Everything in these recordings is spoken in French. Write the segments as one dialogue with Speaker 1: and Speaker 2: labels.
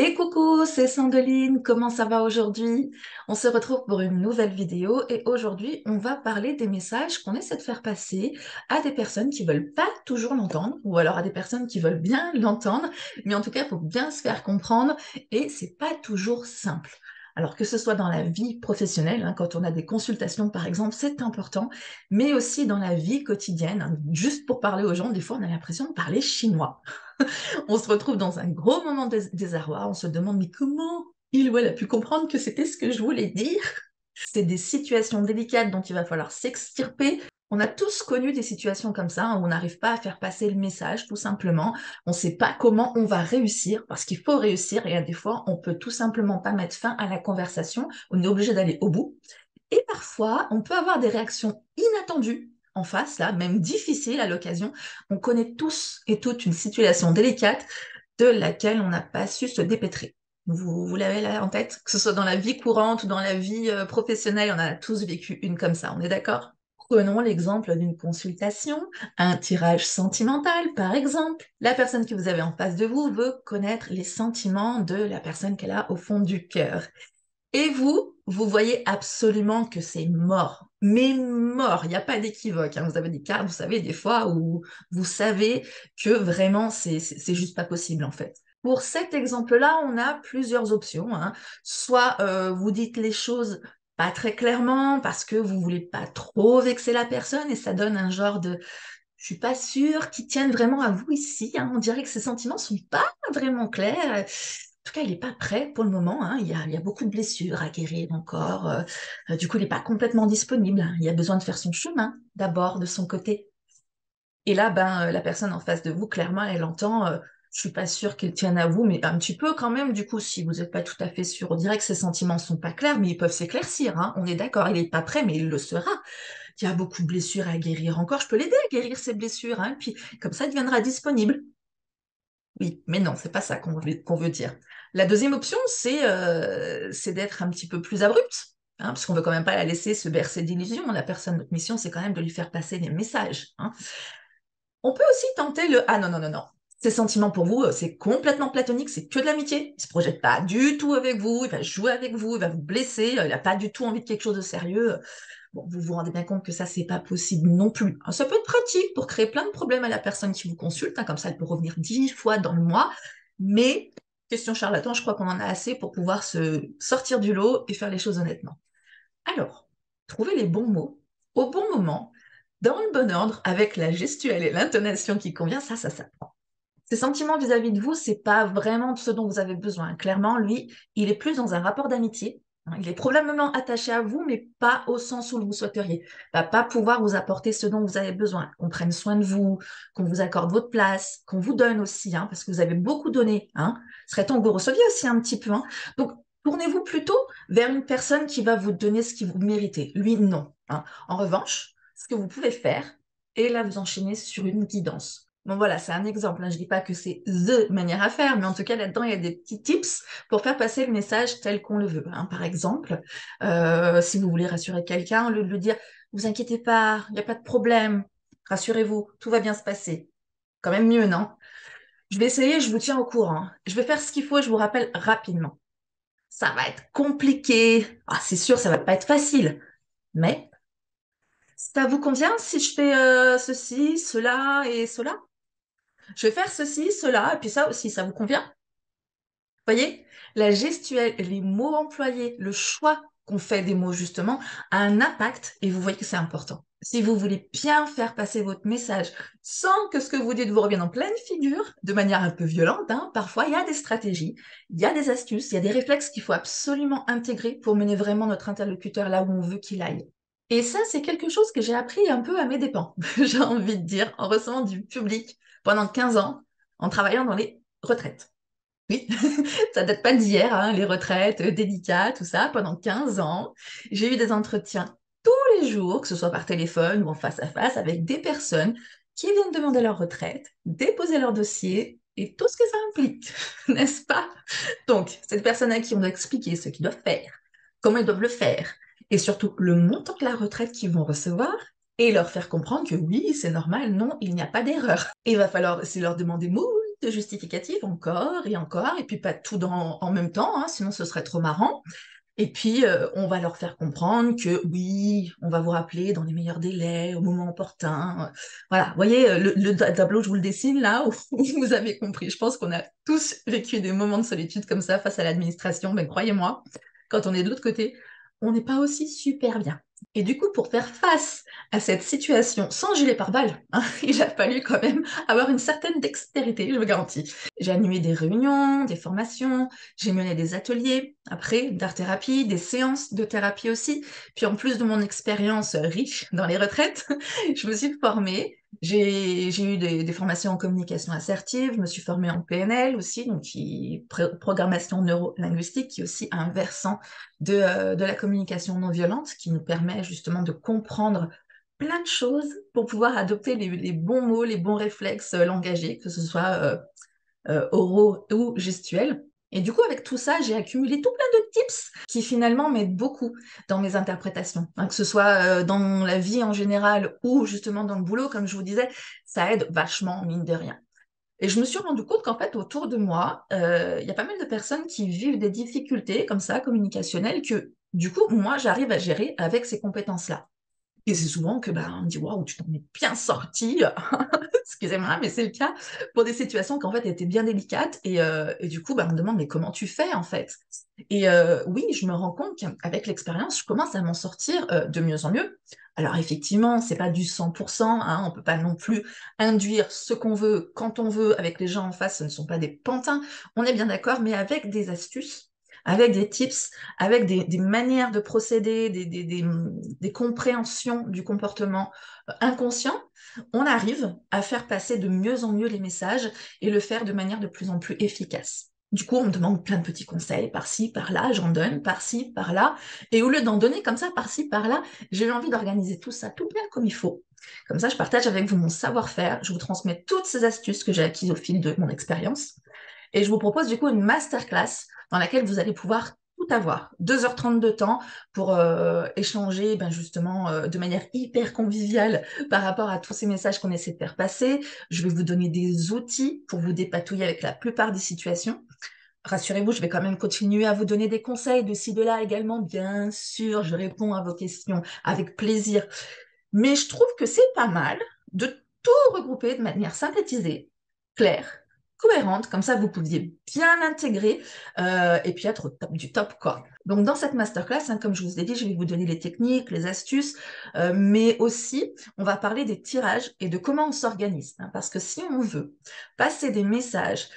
Speaker 1: Et coucou, c'est Sandeline, comment ça va aujourd'hui? On se retrouve pour une nouvelle vidéo et aujourd'hui on va parler des messages qu'on essaie de faire passer à des personnes qui veulent pas toujours l'entendre ou alors à des personnes qui veulent bien l'entendre, mais en tout cas il faut bien se faire comprendre et c'est pas toujours simple. Alors que ce soit dans la vie professionnelle, hein, quand on a des consultations par exemple, c'est important, mais aussi dans la vie quotidienne, hein, juste pour parler aux gens, des fois on a l'impression de parler chinois. On se retrouve dans un gros moment de désarroi, on se demande mais comment il ou elle a pu comprendre que c'était ce que je voulais dire? C'est des situations délicates dont il va falloir s'extirper. On a tous connu des situations comme ça, où on n'arrive pas à faire passer le message, tout simplement. On ne sait pas comment on va réussir, parce qu'il faut réussir, et à des fois, on peut tout simplement pas mettre fin à la conversation, on est obligé d'aller au bout. Et parfois, on peut avoir des réactions inattendues en face, là, même difficiles à l'occasion. On connaît tous et toutes une situation délicate de laquelle on n'a pas su se dépêtrer. Vous l'avez là en tête, que ce soit dans la vie courante ou dans la vie professionnelle, on a tous vécu une comme ça, on est d'accord? Prenons l'exemple d'une consultation, un tirage sentimental par exemple. La personne que vous avez en face de vous veut connaître les sentiments de la personne qu'elle a au fond du cœur. Et vous voyez absolument que c'est mort. Mais mort, il n'y a pas d'équivoque, hein. Vous avez des cartes, vous savez, des fois où vous savez que vraiment, c'est juste pas possible, en fait. Pour cet exemple-là, on a plusieurs options, hein. Soit vous dites les choses pas très clairement parce que vous voulez pas trop vexer la personne et ça donne un genre de je suis pas sûre qu'ils tiennent vraiment à vous ici, hein. On dirait que ses sentiments sont pas vraiment clairs. En tout cas, il n'est pas prêt pour le moment, hein. Il y a beaucoup de blessures à guérir encore. Du coup, il n'est pas complètement disponible, hein. Il a besoin de faire son chemin d'abord de son côté. Et là, la personne en face de vous, clairement, elle entend je suis pas sûre qu'ils tiennent à vous, mais un petit peu quand même, du coup, si vous n'êtes pas tout à fait sûr. On dirait que ses sentiments sont pas clairs, mais ils peuvent s'éclaircir, hein. On est d'accord, il n'est pas prêt, mais il le sera. Il y a beaucoup de blessures à guérir encore. Je peux l'aider à guérir ses blessures, hein. Puis comme ça, il deviendra disponible. Oui, mais non, c'est pas ça qu'on veut dire. La deuxième option, c'est d'être un petit peu plus abrupte, hein, parce qu'on veut quand même pas la laisser se bercer d'illusions. La personne, notre mission, c'est quand même de lui faire passer des messages, hein. On peut aussi tenter le ah non, non, non, non. Ces sentiments pour vous, c'est complètement platonique, c'est que de l'amitié. Il se projette pas du tout avec vous, il va jouer avec vous, il va vous blesser, il a pas du tout envie de quelque chose de sérieux. Bon, vous vous rendez bien compte que ça, c'est pas possible non plus, hein. Ça peut être pratique pour créer plein de problèmes à la personne qui vous consulte, hein, comme ça, elle peut revenir 10 fois dans le mois. Mais, question charlatan, je crois qu'on en a assez pour pouvoir se sortir du lot et faire les choses honnêtement. Alors, trouvez les bons mots au bon moment, dans le bon ordre, avec la gestuelle et l'intonation qui convient, ça s'apprend. Ses sentiments vis-à-vis de vous, c'est pas vraiment ce dont vous avez besoin. Clairement, lui, il est plus dans un rapport d'amitié, hein. Il est probablement attaché à vous, mais pas au sens où vous souhaiteriez. Il va pas pouvoir vous apporter ce dont vous avez besoin. Qu'on prenne soin de vous, qu'on vous accorde votre place, qu'on vous donne aussi, hein, parce que vous avez beaucoup donné, hein. Serait temps que vous receviez aussi un petit peu, hein. Donc, tournez-vous plutôt vers une personne qui va vous donner ce que vous méritez. Lui, non, hein. En revanche, ce que vous pouvez faire, et là, vous enchaînez sur une guidance. Bon voilà, c'est un exemple, hein. Je ne dis pas que c'est THE manière à faire, mais en tout cas là-dedans, il y a des petits tips pour faire passer le message tel qu'on le veut, hein. Par exemple, si vous voulez rassurer quelqu'un, au lieu de lui dire vous inquiétez pas, il n'y a pas de problème, rassurez-vous, tout va bien se passer. Quand même mieux, non? Je vais essayer, je vous tiens au courant. Je vais faire ce qu'il faut et je vous rappelle rapidement. Ça va être compliqué. Ah, c'est sûr, ça va pas être facile. Mais ça vous convient si je fais ceci, cela et cela? Je vais faire ceci, cela, et puis ça aussi, ça vous convient? Voyez, la gestuelle, les mots employés, le choix qu'on fait des mots justement, a un impact et vous voyez que c'est important. Si vous voulez bien faire passer votre message sans que ce que vous dites vous revienne en pleine figure, de manière un peu violente, hein, parfois il y a des stratégies, il y a des astuces, il y a des réflexes qu'il faut absolument intégrer pour mener vraiment notre interlocuteur là où on veut qu'il aille. Et ça, c'est quelque chose que j'ai appris un peu à mes dépens, j'ai envie de dire, en recevant du public pendant 15 ans, en travaillant dans les retraites. Oui, ça date pas d'hier, hein, les retraites délicates, tout ça. Pendant 15 ans, j'ai eu des entretiens tous les jours, que ce soit par téléphone ou en face à face, avec des personnes qui viennent demander leur retraite, déposer leur dossier et tout ce que ça implique, n'est-ce pas? Donc, c'est des personnes à qui on doit expliquer ce qu'ils doivent faire, comment ils doivent le faire, et surtout le montant de la retraite qu'ils vont recevoir, et leur faire comprendre que oui, c'est normal, non, il n'y a pas d'erreur. Et il va falloir aussi leur demander moult de justificatifs encore, et puis pas tout en même temps, hein, sinon ce serait trop marrant. Et puis, on va leur faire comprendre que oui, on va vous rappeler dans les meilleurs délais, au moment opportun. Voilà, vous voyez, le tableau, je vous le dessine là, où vous avez compris. Je pense qu'on a tous vécu des moments de solitude comme ça face à l'administration, mais croyez-moi, quand on est de l'autre côté, on n'est pas aussi super bien. Et du coup, pour faire face à cette situation sans gilet pare-balles, hein, il a fallu quand même avoir une certaine dextérité, je vous garantis. J'ai animé des réunions, des formations, j'ai mené des ateliers, après, d'art-thérapie, des séances de thérapie aussi. Puis en plus de mon expérience riche dans les retraites, je me suis formée. J'ai eu des formations en communication assertive, je me suis formée en PNL aussi, donc programmation neuro-linguistique, qui est aussi un versant de la communication non violente, qui nous permet justement de comprendre plein de choses pour pouvoir adopter les bons mots, les bons réflexes langagés, que ce soit oraux ou gestuels. Et du coup, avec tout ça, j'ai accumulé tout plein de tips qui finalement m'aident beaucoup dans mes interprétations. Hein, que ce soit dans la vie en général ou justement dans le boulot, comme je vous disais, ça aide vachement, mine de rien. Et je me suis rendu compte qu'en fait, autour de moi, il y a pas mal de personnes qui vivent des difficultés comme ça, communicationnelles, que du coup, moi, j'arrive à gérer avec ces compétences-là. Et c'est souvent que on me dit waouh, tu t'en es bien sorti. Excusez-moi, mais c'est le cas pour des situations qui en fait étaient bien délicates. Et du coup, on me demande mais comment tu fais en fait? Et oui, je me rends compte qu'avec l'expérience, je commence à m'en sortir de mieux en mieux. Alors effectivement, c'est pas du 100%, hein, on peut pas non plus induire ce qu'on veut quand on veut avec les gens en face, ce ne sont pas des pantins, on est bien d'accord, mais avec des astuces, avec des tips, avec des manières de procéder, des compréhensions du comportement inconscient, on arrive à faire passer de mieux en mieux les messages et le faire de manière de plus en plus efficace. Du coup, on me demande plein de petits conseils, par-ci, par-là, j'en donne, par-ci, par-là. Et au lieu d'en donner comme ça, par-ci, par-là, j'ai eu envie d'organiser tout ça tout bien comme il faut. Comme ça, je partage avec vous mon savoir-faire, je vous transmets toutes ces astuces que j'ai acquises au fil de mon expérience. Et je vous propose du coup une masterclass dans laquelle vous allez pouvoir tout avoir. 2h30 de temps pour échanger justement de manière hyper conviviale par rapport à tous ces messages qu'on essaie de faire passer. Je vais vous donner des outils pour vous dépatouiller avec la plupart des situations. Rassurez-vous, je vais quand même continuer à vous donner des conseils de ci, de là également. Bien sûr, je réponds à vos questions avec plaisir. Mais je trouve que c'est pas mal de tout regrouper de manière synthétisée, claire, cohérente, comme ça vous pouviez bien intégrer et puis être au top du top, quoi. Donc dans cette masterclass, hein, comme je vous ai dit, je vais vous donner les techniques, les astuces, mais aussi on va parler des tirages et de comment on s'organise. Hein, parce que si on veut passer des messages,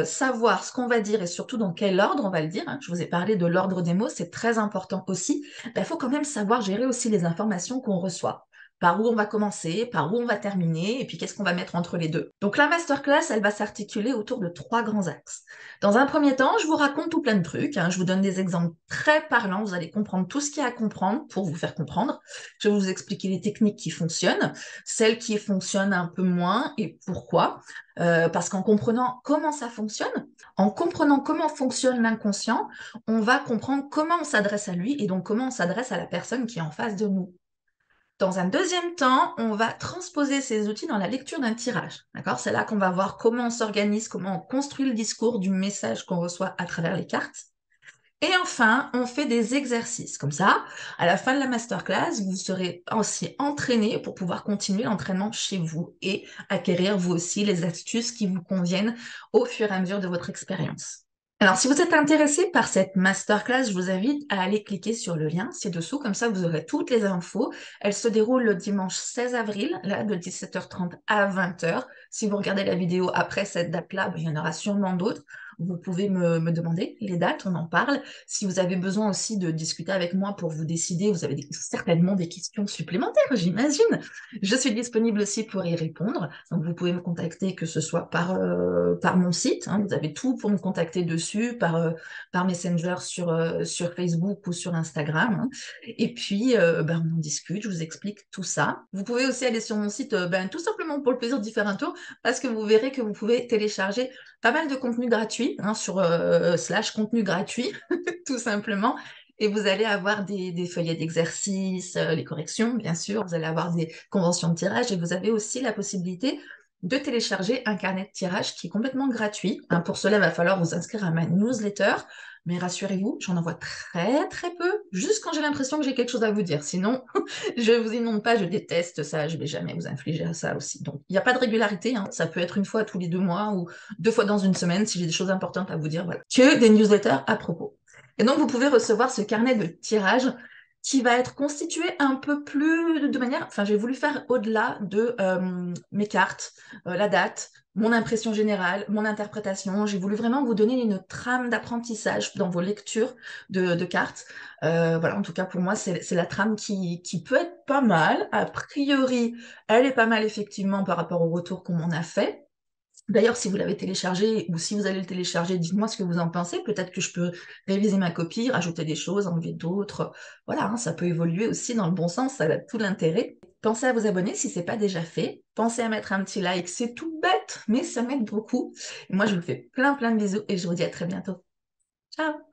Speaker 1: savoir ce qu'on va dire et surtout dans quel ordre on va le dire, hein, je vous ai parlé de l'ordre des mots, c'est très important aussi, il faut quand même savoir gérer aussi les informations qu'on reçoit. Par où on va commencer, par où on va terminer, et puis qu'est-ce qu'on va mettre entre les deux. Donc la masterclass, elle va s'articuler autour de 3 grands axes. Dans un premier temps, je vous raconte tout plein de trucs, hein, je vous donne des exemples très parlants, vous allez comprendre tout ce qu'il y a à comprendre pour vous faire comprendre. Je vais vous expliquer les techniques qui fonctionnent, celles qui fonctionnent un peu moins et pourquoi. Parce qu'en comprenant comment ça fonctionne, en comprenant comment fonctionne l'inconscient, on va comprendre comment on s'adresse à lui et donc comment on s'adresse à la personne qui est en face de nous. Dans un deuxième temps, on va transposer ces outils dans la lecture d'un tirage. D'accord? C'est là qu'on va voir comment on s'organise, comment on construit le discours du message qu'on reçoit à travers les cartes. Et enfin, on fait des exercices. Comme ça, à la fin de la masterclass, vous serez aussi entraîné pour pouvoir continuer l'entraînement chez vous et acquérir vous aussi les astuces qui vous conviennent au fur et à mesure de votre expérience. Alors, si vous êtes intéressé par cette masterclass, je vous invite à aller cliquer sur le lien ci-dessous, comme ça vous aurez toutes les infos. Elle se déroule le dimanche 16 avril, là, de 17h30 à 20h. Si vous regardez la vidéo après cette date-là, il y en aura sûrement d'autres. Vous pouvez me demander les dates, on en parle. Si vous avez besoin aussi de discuter avec moi pour vous décider, vous avez certainement des questions supplémentaires, j'imagine. Je suis disponible aussi pour y répondre. Donc vous pouvez me contacter que ce soit par mon site, hein, vous avez tout pour me contacter dessus, par Messenger sur Facebook ou sur Instagram. Hein. Et puis on en discute, je vous explique tout ça. Vous pouvez aussi aller sur mon site tout simplement pour le plaisir d'y faire un tour, parce que vous verrez que vous pouvez télécharger pas mal de contenu gratuit, hein, sur slash contenu gratuit, tout simplement. Et vous allez avoir des feuillets d'exercice, les corrections, bien sûr. Vous allez avoir des conventions de tirage et vous avez aussi la possibilité de télécharger un carnet de tirage qui est complètement gratuit. Hein, pour cela, il va falloir vous inscrire à ma newsletter. Mais rassurez-vous, j'en envoie très très peu, juste quand j'ai l'impression que j'ai quelque chose à vous dire. Sinon, je vous inonde pas, je déteste ça, je vais jamais vous infliger ça aussi. Donc, il n'y a pas de régularité, hein. Ça peut être une fois tous les 2 mois ou 2 fois dans une semaine si j'ai des choses importantes à vous dire. Voilà. Que des newsletters à propos. Et donc, vous pouvez recevoir ce carnet de tirage qui va être constitué un peu plus de manière, enfin j'ai voulu faire au-delà de mes cartes, la date, mon impression générale, mon interprétation. J'ai voulu vraiment vous donner une trame d'apprentissage dans vos lectures de cartes. Voilà, en tout cas pour moi, c'est la trame qui peut être pas mal. A priori, elle est pas mal effectivement par rapport au retour qu'on m'en a fait. D'ailleurs, si vous l'avez téléchargé ou si vous allez le télécharger, dites-moi ce que vous en pensez. Peut-être que je peux réviser ma copie, rajouter des choses, enlever d'autres. Voilà, hein, ça peut évoluer aussi dans le bon sens, ça a tout l'intérêt. Pensez à vous abonner si ce n'est pas déjà fait. Pensez à mettre un petit like, c'est tout bête, mais ça m'aide beaucoup. Et moi, je vous fais plein plein de bisous et je vous dis à très bientôt. Ciao!